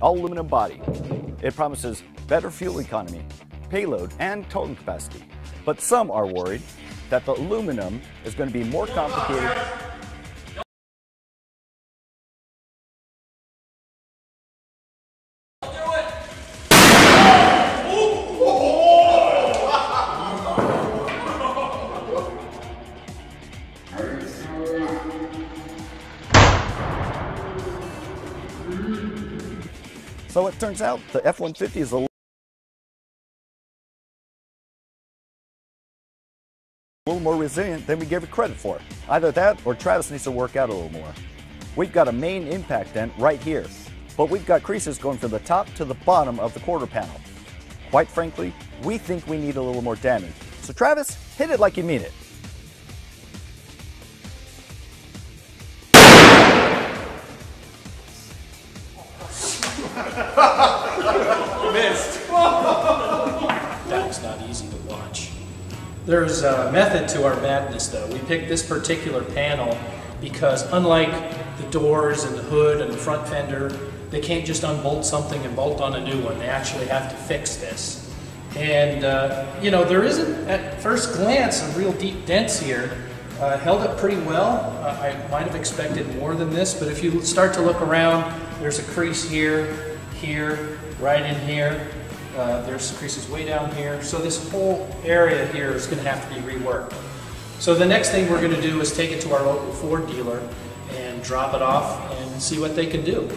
all aluminum body. It promises better fuel economy, payload, and towing capacity. But some are worried that the aluminum is going to be more complicated. So it turns out the F-150 is a little more resilient than we gave it credit for. Either that or Travis needs to work out a little more. We've got a main impact dent right here, but we've got creases going from the top to the bottom of the quarter panel. Quite frankly, we think we need a little more damage. So Travis, hit it like you mean it. Missed. That was not easy to watch. There's a method to our madness though. We picked this particular panel because unlike the doors and the hood and the front fender, they can't just unbolt something and bolt on a new one. They actually have to fix this. And you know, there isn't at first glance some real deep dents here. Held up pretty well. I might have expected more than this, but if you start to look around, there's a crease here, here, right in here. There's creases way down here. So this whole area here is going to have to be reworked. So the next thing we're going to do is take it to our local Ford dealer and drop it off and see what they can do.